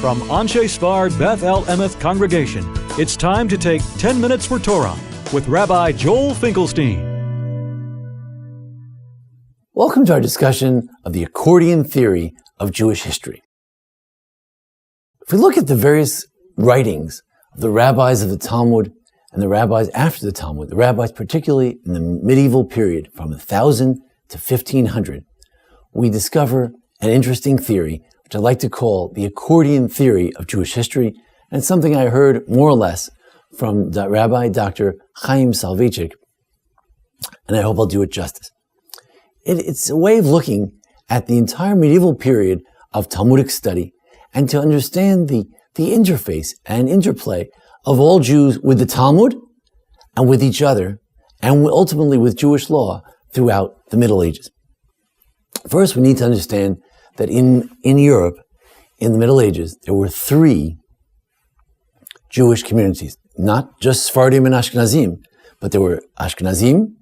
From Anshe Sfard Beth El Emeth Congregation, it's time to take 10 Minutes for Torah with Rabbi Joel Finkelstein. Welcome to our discussion of the accordion theory of Jewish history. If we look at the various writings of the rabbis of the Talmud and the rabbis after the Talmud, the rabbis particularly in the medieval period from 1000 to 1500, we discover an interesting theory which I like to call the accordion theory of Jewish history, and it's something I heard more or less from Rabbi Dr. Chaim Soloveitchik, and I hope I'll do it justice. It's a way of looking at the entire medieval period of Talmudic study and to understand the interface and interplay of all Jews with the Talmud and with each other and ultimately with Jewish law throughout the Middle Ages. First, we need to understand that in Europe, in the Middle Ages, there were three Jewish communities, not just Sephardim and Ashkenazim, but there were Ashkenazim,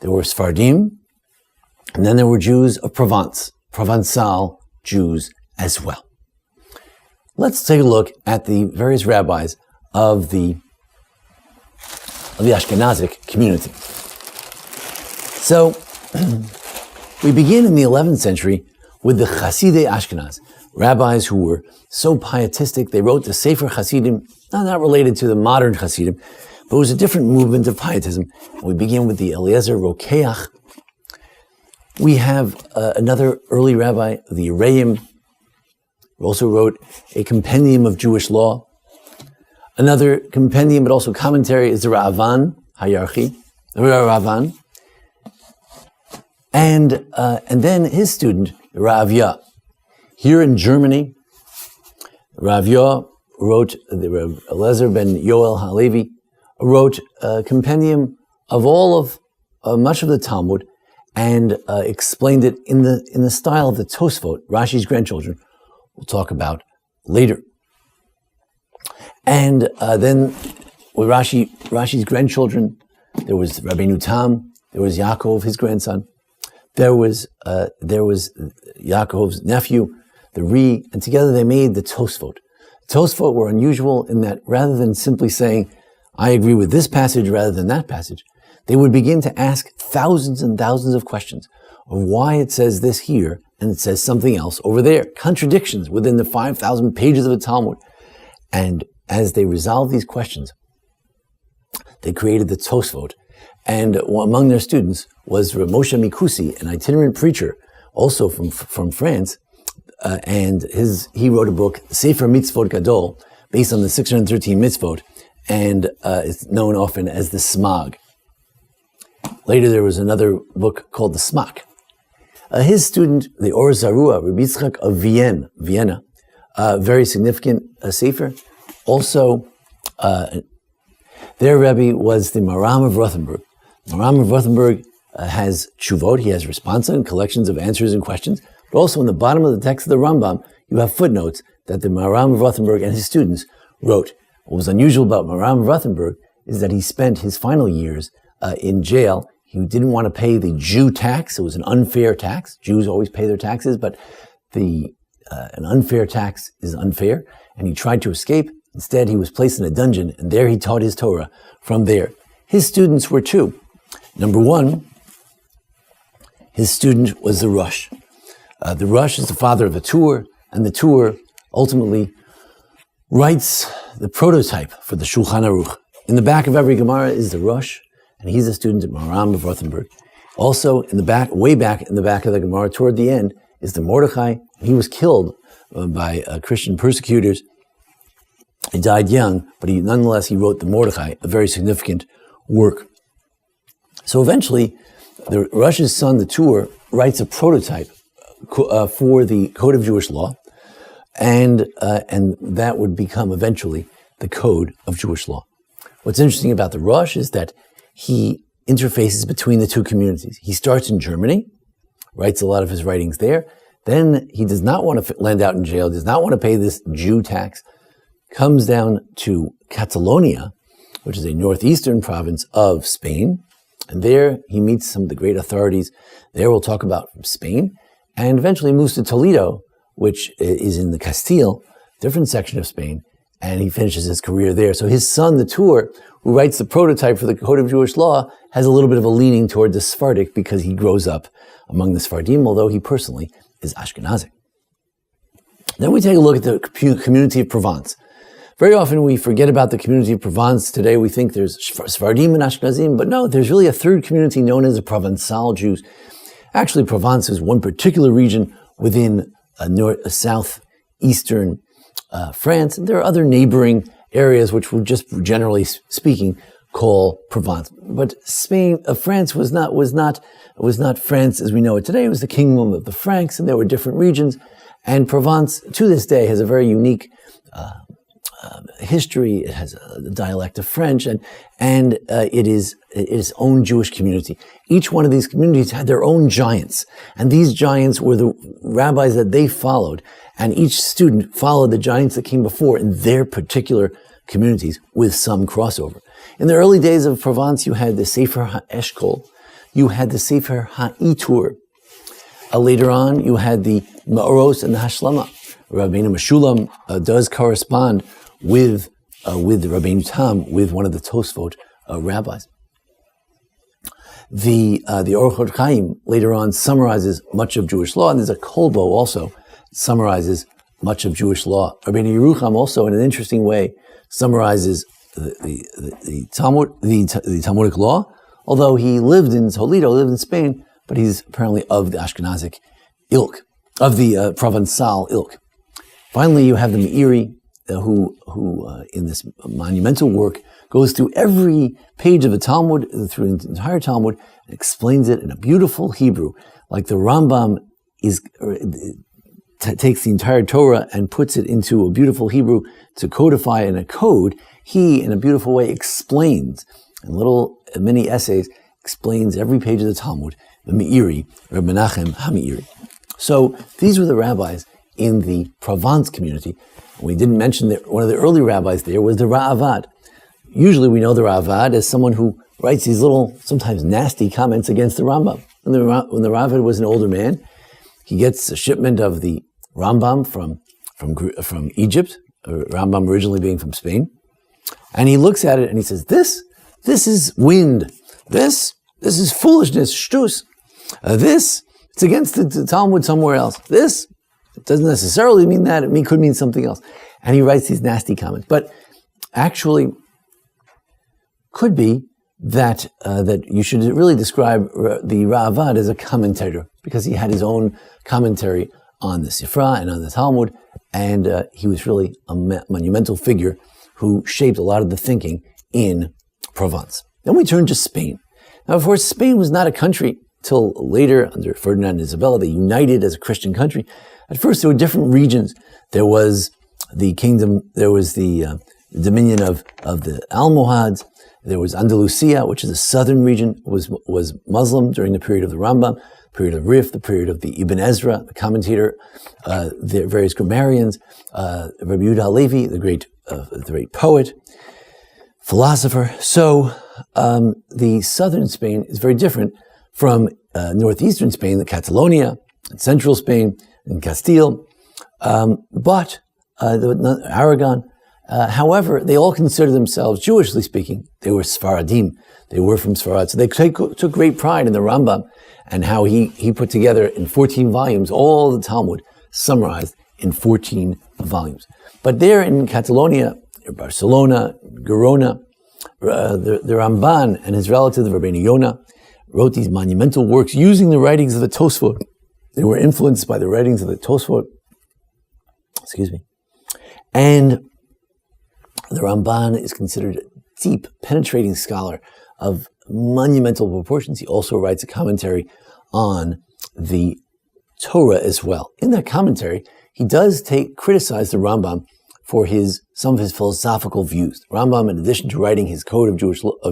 there were Sephardim, and then there were Jews of Provence, Provençal Jews as well. Let's take a look at the various rabbis of the Ashkenazic community. So, we begin in the 11th century with the Hasidei Ashkenaz, rabbis who were so pietistic, they wrote the Sefer Hasidim, not related to the modern Hasidim, but it was a different movement of pietism. We begin with the Eliezer Rokeach. We have another early rabbi, the Reim, who also wrote a compendium of Jewish law. Another compendium, but also commentary, is the Ra'avan, Hayarchi, the Ra'avan. And then his student, the Ra'avya. Here in Germany, Ra'avya wrote, the Eliezer ben Yoel Halevi, wrote a compendium of all of much of the Talmud and explained it in the style of the Tosfot, Rashi's grandchildren, we'll talk about later. And then with Rashi's grandchildren, there was Rabbeinu Tam, there was Yaakov, his grandson, there was Yaakov's nephew, the Ri, and together they made the Tosfot. Tosfot were unusual in that rather than simply saying, I agree with this passage rather than that passage, they would begin to ask thousands and thousands of questions of why it says this here and it says something else over there. Contradictions within the 5,000 pages of the Talmud. And as they resolved these questions, they created the Tosfot. And among their students was Rav Moshe Mikusi, an itinerant preacher, also from France, and he wrote a book, Sefer Mitzvot Gadol, based on the 613 mitzvot, and it's known often as the Smag. Later there was another book called the Smak. His student, the Or Zarua, Rabbi Yitzchak of Vienna, very significant sefer. Also, their Rebbe was the Maram of Rothenburg. Maram of Rothenburg has tshuvot, he has responsa and collections of answers and questions, but also in the bottom of the text of the Rambam, you have footnotes that the Maram of Rothenburg and his students wrote. What was unusual about Maram of Rothenburg is that he spent his final years in jail. He didn't want to pay the Jew tax. It was an unfair tax. Jews always pay their taxes, but an unfair tax is unfair, and he tried to escape. Instead, he was placed in a dungeon, and there he taught his Torah from there. His students were two. Number one, his student was the Rosh. The Rosh is the father of the Tur, and the Tur ultimately writes the prototype for the Shulchan Aruch. In the back of every Gemara is the Rosh, and he's a student at Maram of Rothenburg. Also, in the back, way back in the back of the Gemara, toward the end, is the Mordechai. He was killed by Christian persecutors. He died young, but nonetheless he wrote the Mordechai, a very significant work. So eventually, the Rosh's son, the Tur, writes a prototype for the Code of Jewish Law, and that would become eventually the Code of Jewish Law. What's interesting about the Rosh is that he interfaces between the two communities. He starts in Germany, writes a lot of his writings there. Then he does not want to land out in jail, does not want to pay this Jew tax, comes down to Catalonia, which is a northeastern province of Spain, and there he meets some of the great authorities. There we'll talk about from Spain, and eventually moves to Toledo, which is in the Castile, different section of Spain, and he finishes his career there. So his son, the Tur, who writes the prototype for the Code of Jewish Law, has a little bit of a leaning toward the Sephardic because he grows up among the Sephardim, although he personally is Ashkenazic. Then we take a look at the community of Provence. Very often we forget about the community of Provence. Today we think there's Sephardim and Ashkenazim, but no, there's really a third community known as the Provençal Jews. Actually, Provence is one particular region within southeastern France. There are other neighboring areas which we just generally speaking call Provence. But France was not France as we know it today. It was the kingdom of the Franks, and there were different regions. And Provence, to this day, has a very unique history. It has a dialect of French, and it is its own Jewish community. Each one of these communities had their own giants, and these giants were the rabbis that they followed, and each student followed the giants that came before in their particular communities with some crossover. In the early days of Provence, you had the Sefer HaEshkol, you had the Sefer HaItur. Later on, you had the Ma'oros and the Hashlama. Rabbeinu Meshulam does correspond with Rabbeinu Tam, with one of the Tosfot rabbis. The Orchot Chaim later on summarizes much of Jewish law, and there's a Kolbo also summarizes much of Jewish law. Rabbeinu Yerucham also, in an interesting way, summarizes the Talmudic law, although he lived in Toledo, lived in Spain, but he's apparently of the Ashkenazic ilk, of the Provençal ilk. Finally, you have the Meiri, who in this monumental work goes through every page of the Talmud, through the entire Talmud, and explains it in a beautiful Hebrew, like the Rambam takes the entire Torah and puts it into a beautiful Hebrew to codify in a code. He, in a beautiful way, explains, in little mini essays, explains every page of the Talmud, the Meiri, Reb Menachem HaMeiri. So these were the rabbis in the Provence community. We didn't mention that one of the early rabbis there was the Ra'avad. Usually we know the Ra'avad as someone who writes these little, sometimes nasty comments against the Rambam. When the Ra'avad was an older man, he gets a shipment of the Rambam from Egypt, Rambam originally being from Spain, and he looks at it and he says, this is wind. This is foolishness, shtus. It's against the Talmud somewhere else. This, it doesn't necessarily mean that. It could mean something else. And he writes these nasty comments. But actually, could be that you should really describe the Ra'avad as a commentator, because he had his own commentary on the Sifra and on the Talmud, and he was really a monumental figure who shaped a lot of the thinking in Provence. Then we turn to Spain. Now, of course, Spain was not a country till later, under Ferdinand and Isabella. They united as a Christian country. At first, there were different regions. There was the kingdom, there was the dominion of the Almohads. There was Andalusia, which is the southern region, was Muslim during the period of the Rambam, period of Rif, the period of the Ibn Ezra, the commentator, the various grammarians, Rabbi Yehuda Halevi, the great poet, philosopher. So the southern Spain is very different from northeastern Spain, the Catalonia, and central Spain, and Castile, but Aragon. However, they all consider themselves, Jewishly speaking, they were Sfaradim. They were from Sfarad. So they took great pride in the Rambam and how he put together in 14 volumes all the Talmud summarized in 14 volumes. But there in Catalonia, Barcelona, Girona, the Ramban and his relative, the Rabbeinu Yonah, wrote these monumental works using the writings of the Tosfot. They were influenced by the writings of the Tosfot. And the Ramban is considered a deep, penetrating scholar of monumental proportions. He also writes a commentary on the Torah as well. In that commentary, he does criticize the Rambam for some of his philosophical views. The Rambam, in addition to writing his code of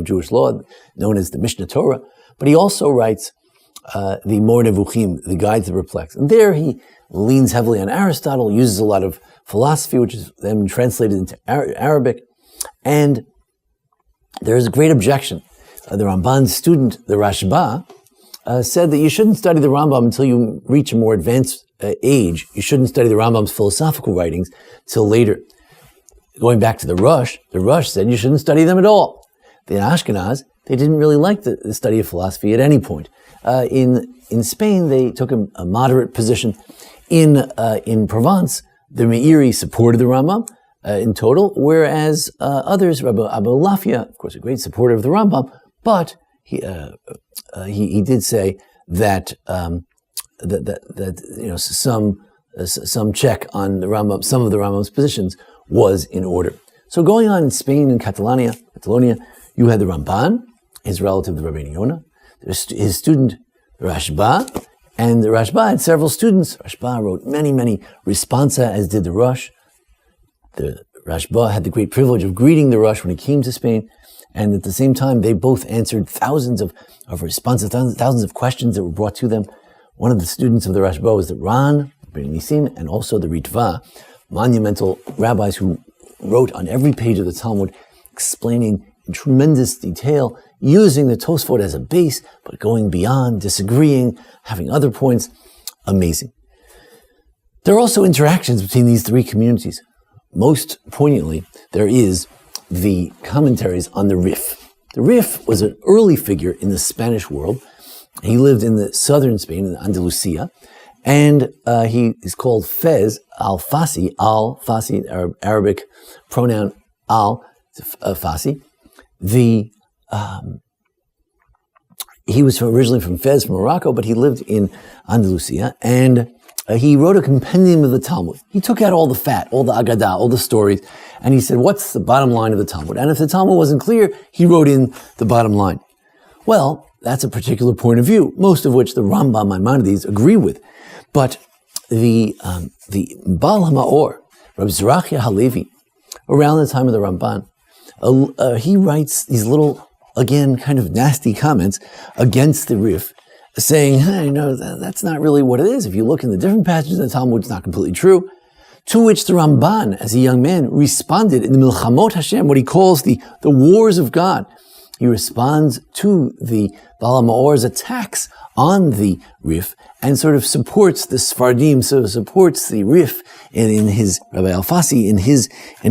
Jewish law, known as the Mishnah Torah, but he also writes the Mor Nevuchim, the Guide to the Perplexed. And there he leans heavily on Aristotle, uses a lot of philosophy, which is then translated into Arabic. And there is a great objection. The Ramban's student, the Rashba, said that you shouldn't study the Rambam until you reach a more advanced age, you shouldn't study the Rambam's philosophical writings till later. Going back to the Rosh said you shouldn't study them at all. In Ashkenaz, they didn't really like the study of philosophy at any point. In Spain, they took a moderate position. In Provence, the Meiri supported the Rambam in total, whereas others, Rabbi Lafia, of course, a great supporter of the Rambam, but he did say that some check on the Rambam, some of the Rambam's positions was in order. So going on in Spain and Catalonia, you had the Ramban, his relative, the Rabbeinu Yonah, his student, Rashba, and the Rashba had several students. Rashba wrote many responsa, as did the Rosh. The Rashba had the great privilege of greeting the Rosh when he came to Spain, and at the same time, they both answered thousands of responses, thousands of questions that were brought to them. One of the students of the Rashba was the Ran, Ben Nisim, and also the Ritva, monumental rabbis who wrote on every page of the Talmud, explaining in tremendous detail, using the Tosfot as a base, but going beyond, disagreeing, having other points. Amazing. There are also interactions between these three communities. Most poignantly, there is the commentaries on the Rif. The Rif was an early figure in the Spanish world. He lived in the southern Spain, in Andalusia, and he is called Fez al-Fasi, Arabic pronoun al-Fasi. He was originally from Fez, from Morocco, but he lived in Andalusia, and he wrote a compendium of the Talmud. He took out all the fat, all the Agadah, all the stories, and he said, what's the bottom line of the Talmud? And if the Talmud wasn't clear, he wrote in the bottom line. Well, that's a particular point of view, most of which the Rambam Maimonides agree with. But the Baal HaMaor, Rabbi Zerachia Halevi, around the time of the Ramban, he writes these little, again, kind of nasty comments against the Rif, saying, hey, no, that's not really what it is. If you look in the different passages of the Talmud, it's not completely true. To which the Ramban, as a young man, responded in the Milchamot Hashem, what he calls the wars of God. He responds to the Baal HaMaor's attacks on the Rif and sort of supports the Sfardim, supports the Rif in his, Rabbi Al-Fasi, in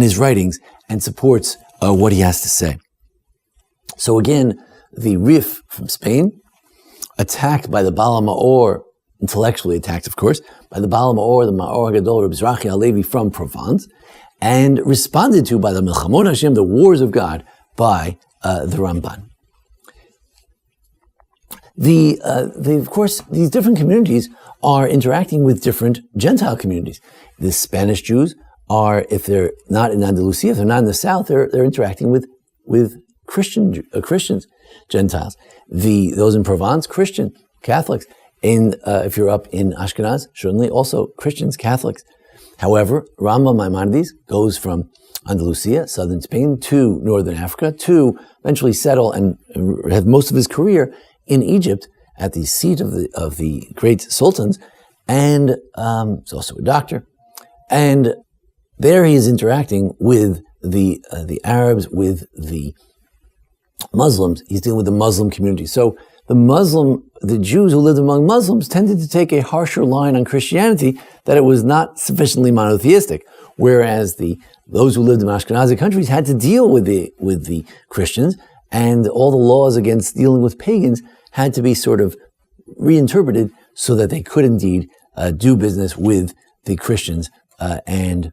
his writings, and supports what he has to say. So again, the Rif from Spain, attacked by the Baal HaMaor, intellectually attacked, of course, by the Baal HaMaor, the Ma'or HaGadol, Rabbi Zerachia Halevi from Provence, and responded to by the Milchamot Hashem, the wars of God, by the Ramban. Of course, these different communities are interacting with different Gentile communities. The Spanish Jews are, if they're not in Andalusia, if they're not in the south, they're interacting with Christians, Gentiles. Those in Provence, Christian, Catholics. If you're up in Ashkenaz, certainly also Christians, Catholics. However, Rambam Maimonides goes from Andalusia, southern Spain, to northern Africa, to eventually settle and have most of his career in Egypt at the seat of the great sultans, and he's also a doctor. And there he is interacting with the Arabs, with the Muslims. He's dealing with the Muslim community. So the Jews who lived among Muslims tended to take a harsher line on Christianity, that it was not sufficiently monotheistic, whereas those who lived in Ashkenazi countries had to deal with the Christians, and all the laws against dealing with pagans had to be sort of reinterpreted so that they could indeed do business with the Christians and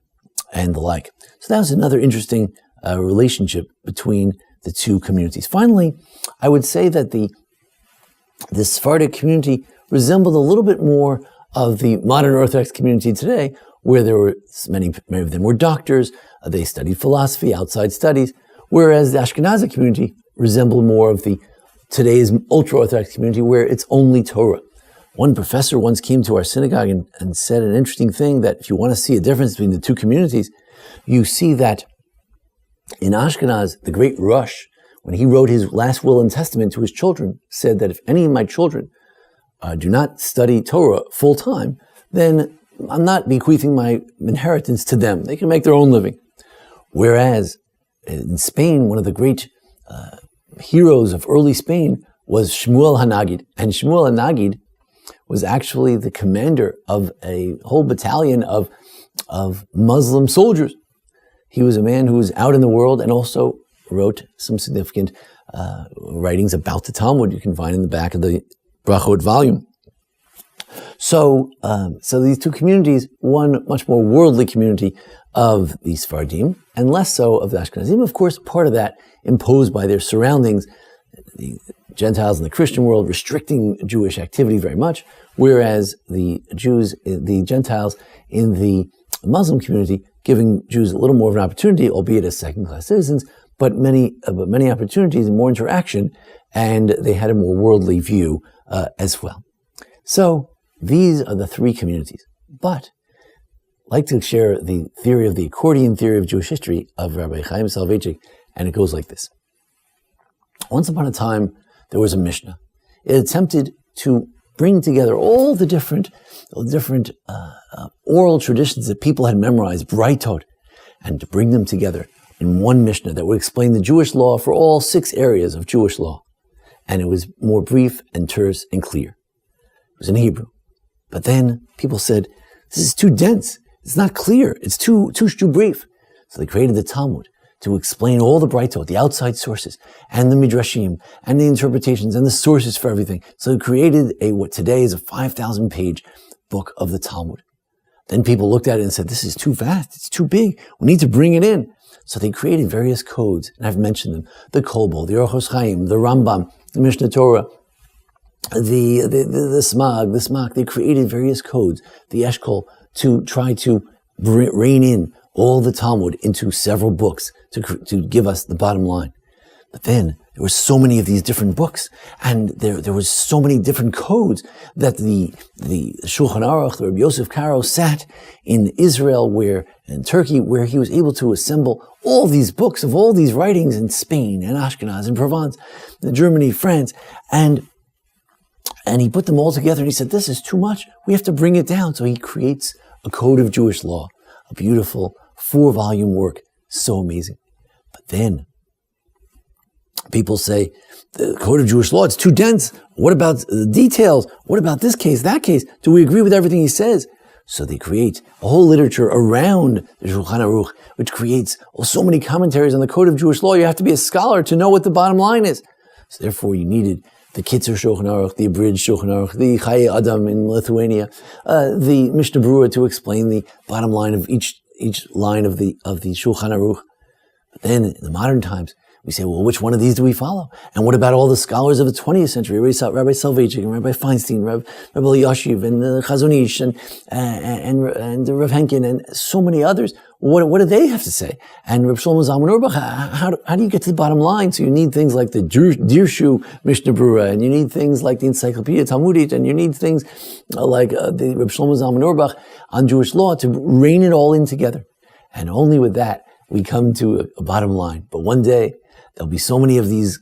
the like. So that was another interesting relationship between the two communities. Finally, I would say that the Sephardic community resembled a little bit more of the modern Orthodox community today, where there were many of them were doctors, they studied philosophy, outside studies, whereas the Ashkenazi community resembled more of today's ultra-Orthodox community, where it's only Torah. One professor once came to our synagogue and said an interesting thing, that if you want to see a difference between the two communities, you see that in Ashkenaz, the great Rosh, when he wrote his last will and testament to his children, said that if any of my children do not study Torah full-time, then I'm not bequeathing my inheritance to them. They can make their own living. Whereas in Spain, one of the great heroes of early Spain was Shmuel HaNagid. And Shmuel HaNagid was actually the commander of a whole battalion of Muslim soldiers. He was a man who was out in the world and also wrote some significant writings about the Talmud. You can find in the back of the Brachot volume. So these two communities, one much more worldly community of the Sephardim, and less so of the Ashkenazim. Of course, part of that imposed by their surroundings, the Gentiles in the Christian world restricting Jewish activity very much, whereas the Gentiles in the Muslim community giving Jews a little more of an opportunity, albeit as second-class citizens, but many opportunities and more interaction, and they had a more worldly view as well. So these are the three communities. But I'd like to share the theory of the Accordion theory of Jewish history of Rabbi Chaim Soloveitchik, and it goes like this. Once upon a time, there was a Mishnah. It attempted to bring together all the different oral traditions that people had memorized, Breitot, and to bring them together in one Mishnah that would explain the Jewish law for all 6 areas of Jewish law. And it was more brief and terse and clear. It was in Hebrew. But then people said, this is too dense. It's not clear. It's too brief. So they created the Talmud to explain all the Breitot, the outside sources, and the Midrashim, and the interpretations, and the sources for everything. So they created what today is a 5,000-page book of the Talmud. Then people looked at it and said, this is too vast. It's too big. We need to bring it in. So they created various codes, and I've mentioned them. The Kol Bo, the Orchos Chaim, the Rambam, the Mishnah Torah, the Smag, the Smak. They created various codes, the Eshkol, to try to rein in all the Talmud into several books to give us the bottom line. But then there were so many of these different books, and there was so many different codes that the Shulchan Aruch, the Rabbi Yosef Karo, sat in Israel, in Turkey, where he was able to assemble all these books of all these writings in Spain and Ashkenaz and Provence, and Germany, France, and he put them all together and he said, this is too much. We have to bring it down. So he creates a code of Jewish law, a beautiful 4-volume work. So amazing. But then people say, the code of Jewish law, it's too dense. What about the details? What about this case, that case? Do we agree with everything he says? So they create a whole literature around the Shulchan Aruch, which creates so many commentaries on the code of Jewish law. You have to be a scholar to know what the bottom line is. So therefore you needed the Kitzer Shulchan Aruch, the abridged Shulchan Aruch, the Chaye Adam in Lithuania, the Mishnah Berurah to explain the bottom line of each line of the Shulchan Aruch. But then in the modern times, we say, well, which one of these do we follow? And what about all the scholars of the 20th century? Rabbi Soloveitchik and Rabbi Feinstein, Rabbi Elyashiv and Chazon Ish and Rav Henkin and so many others. What do they have to say? And Reb Shlomo Zalman Auerbach, how do you get to the bottom line? So you need things like the Dirshu Mishnah Berurah, and you need things like the Encyclopedia Talmudic, and you need things like the Reb Shlomo Zalman Auerbach on Jewish law to rein it all in together. And only with that we come to a bottom line. But one day there'll be so many of these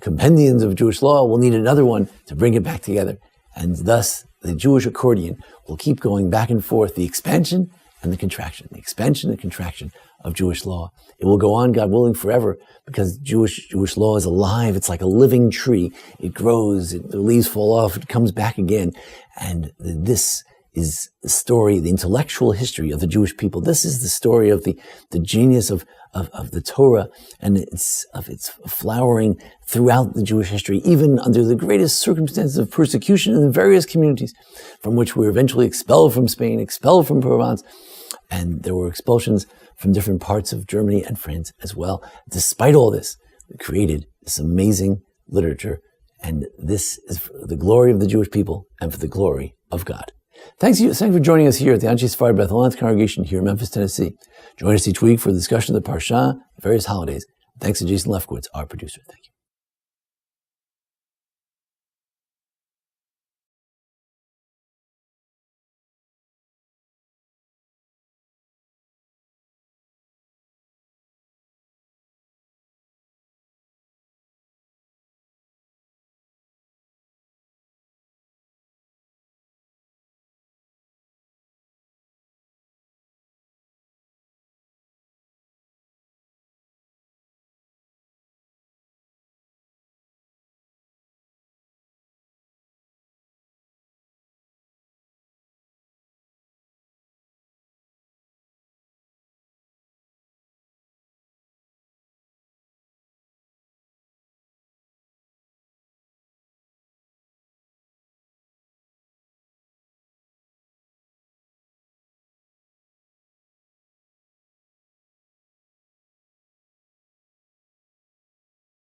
compendiums of Jewish law, we'll need another one to bring it back together. And thus the Jewish accordion will keep going back and forth, the expansion and the contraction of Jewish law. It will go on, God willing, forever, because Jewish law is alive. It's like a living tree. It grows, the leaves fall off, it comes back again. And this is the story, the intellectual history of the Jewish people. This is the story of the genius of the Torah and its flowering throughout the Jewish history, even under the greatest circumstances of persecution in the various communities from which we were eventually expelled from Spain, expelled from Provence, and there were expulsions from different parts of Germany and France as well. Despite all this, we created this amazing literature, and this is for the glory of the Jewish people and for the glory of God. Thank you for joining us here at the Anshe Sephardi Beth El congregation here in Memphis, Tennessee. Join us each week for a discussion of the Parsha, various holidays. Thanks to Jason Lefkowitz, our producer. Thank you.